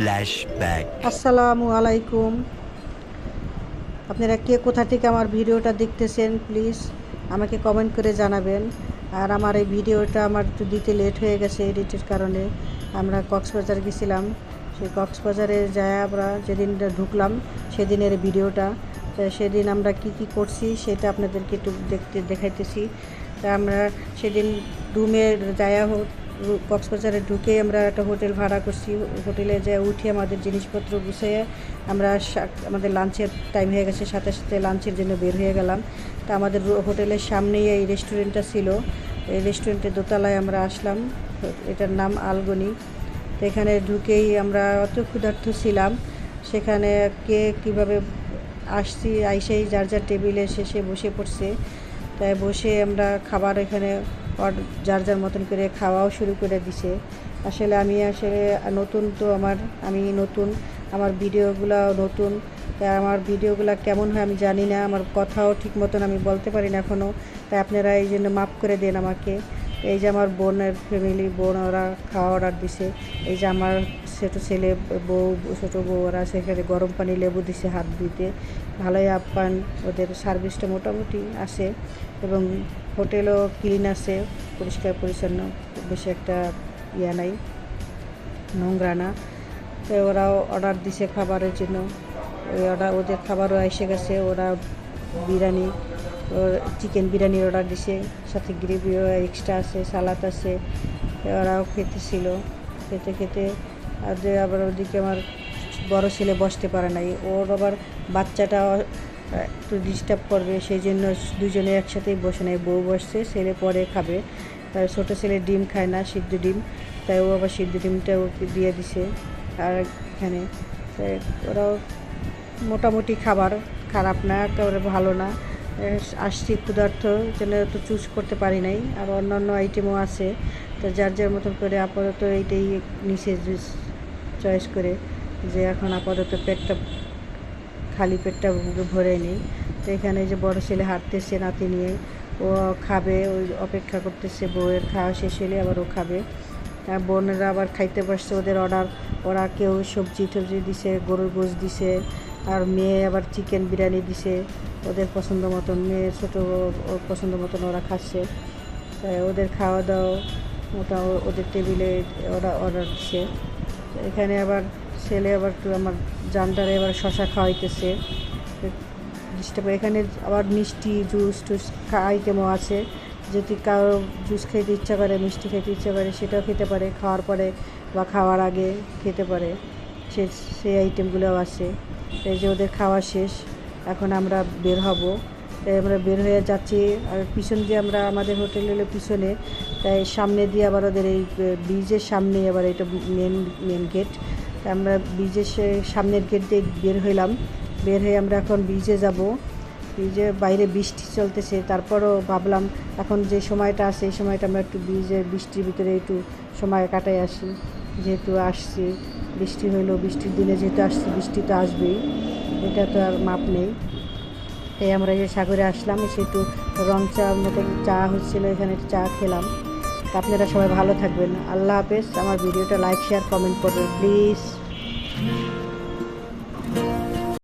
flashback. আসসালামু আলাইকুম। আপনারা কে কোথা থেকে আমার ভিডিওটা দেখতেছেন প্লিজ আমাকে কমেন্ট করে জানাবেন। আর আমার এই ভিডিওটা আমার একটু দিতে লেট হয়ে গেছে এডিটের কারণে। আমরা কক্সবাজার গেছিলাম, সেই কক্সবাজারে যায় আমরা যেদিন ঢুকলাম সেদিনের ভিডিওটা। সেদিন আমরা কি করছি সেটা আপনাদেরকে একটু দেখাইতেছি। তা আমরা সেদিন রুমের যায় কক্সবাজারে ঢুকে আমরা একটা হোটেল ভাড়া করছি। হোটেলে যে উঠে আমাদের জিনিসপত্র গুছিয়ে আমরা আমাদের লাঞ্চের টাইম হয়ে গেছে, সাথে সাথে লাঞ্চের জন্য বের হয়ে গেলাম। তা আমাদের হোটেলের সামনেই এই রেস্টুরেন্টটা ছিল। এই রেস্টুরেন্টের দোতলায় আমরা আসলাম, এটার নাম আলগনি। তো এখানে ঢুকেই আমরা অত ক্ষুধার্ত ছিলাম, সেখানে কে কীভাবে আসছি আইসেই যার যার টেবিলে শেষে বসে পড়ছে। তাই বসে আমরা খাবার এখানে যার যার মতন করে খাওয়াও শুরু করে দিছে। আসলে আমি নতুন, তো আমি নতুন, আমার ভিডিওগুলো নতুন। তাই আমার ভিডিওগুলো কেমন হয় আমি জানি না, আমার কথাও ঠিক মতন আমি বলতে পারি না এখনও। তাই আপনারা এই জন্য মাফ করে দেন আমাকে। এই যে আমার বোনের ফ্যামিলি, বোন ওরা খাওয়া অর্ডার দিছে। এই যে আমার ছোটো ছেলে, ছোটো বউ, ওরা সেখানে গরম পানি লেবু দিছে হাত ধুইতে। ভালোই আপ্যায়ন, ওদের সার্ভিসটা মোটামুটি আসে এবং হোটেলও ক্লিন আছে, পরিষ্কার পরিচ্ছন্ন, বেশি একটা ইয়া নাই, নোংরা না। তো ওরাও অর্ডার দিছে খাবারের জন্য, ওদের খাবারও এসে গেছে। ওরা বিরিয়ানি, চিকেন বিরিয়ানির অর্ডার দিছে, সাথে গ্রেভিও এক্সট্রা আছে, সালাদ আছে। ওরাও খেতেছিল। খেতে খেতে আবার ওদিকে আমার বড় ছেলে বসতে পারে নাই, ওর আবার বাচ্চাটা একটু ডিস্টার্ব করবে, সেই জন্য দুজনে একসাথেই বসে নেয়। বউ বসছে, ছেলে পরে খাবে। তার ছোটো ছেলে ডিম খায় না, সিদ্ধ ডিম, তাই ও আবার সিদ্ধ ডিমটা ওকে দিয়ে দিছে। আর এখানে ওরাও মোটামুটি খাবার, খারাপ না, একেবারে ভালো না। আসছি ক্ষুধার্থ, যেন তো চুজ করতে পারি নাই, আর অন্যান্য আইটেমও আছে। তো যার যার মতন করে আপাতত এইটাই নিচে চয়েস করে, যে এখন আপাতত খালি পেটটা ভরে নিই। তো এখানে যে বড় ছেলে হাঁটতেছে নাতি নিয়ে, ও খাবে, ওই অপেক্ষা করতেছে বউয়ের খাওয়া শেষ হলে আবার ও খাবে। বোনেরা আবার খাইতে বসছে, ওদের অর্ডার। ওরা কেউ সবজি টবজি দিছে, গরুর গোশ দিছে, আর মেয়ে আবার চিকেন বিরিয়ানি দিছে ওদের পছন্দ মতন। মেয়ের ছোটো ওর পছন্দ মতন ওরা খাচ্ছে। তাই ওদের খাওয়া দাওয়া মোটা ওদের টেবিলে ওরা অর্ডার দিছে। এখানে আবার ছেলে আবার একটু আমার জানটারে এবার শশা খাওয়াইতেছে ডিস্টার্ব। এখানে আবার মিষ্টি জুস টুস আইটেমও আছে, যদি কারো জুস খেতে ইচ্ছা করে, মিষ্টি খেতে ইচ্ছা করে, সেটাও খেতে পারে, খাওয়ার পরে বা খাওয়ার আগে খেতে পারে, সেই আইটেমগুলোও আছে। এই যে ওদের খাওয়া শেষ, এখন আমরা বের হব। তাই আমরা বের হয়ে যাচ্ছি, আর পিছন দিয়ে আমরা, আমাদের হোটেল হলো পিছনে, তাই সামনে দিয়ে আবার ওদের এই ব্রিজের সামনে আবার এটা মেন গেট। তাই আমরা ব্রিজের সামনের গেট দিয়ে বের হইলাম। বের হয়ে আমরা এখন ব্রিজে যাব। ব্রিজের বাইরে বৃষ্টি চলতেছে, তারপরও ভাবলাম এখন যে সময়টা আছে এই সময়টা আমরা একটু বৃষ্টির ভিতরে একটু সময় কাটাই আসি, যেহেতু আসছি। বৃষ্টি হইলো, বৃষ্টির দিনে যেহেতু আসছি, বৃষ্টি তো আসবেই, এটা তো আর মাপ নেই। তাই আমরা যে সাগরে আসলাম, এসে একটু রং চা মতো চা হচ্ছিলো, এখানে চা খেলাম। আপনারা সবাই ভালো থাকবেন, আল্লাহ হাফেজ। আমার ভিডিওটা লাইক শেয়ার কমেন্ট করবেন প্লিজ।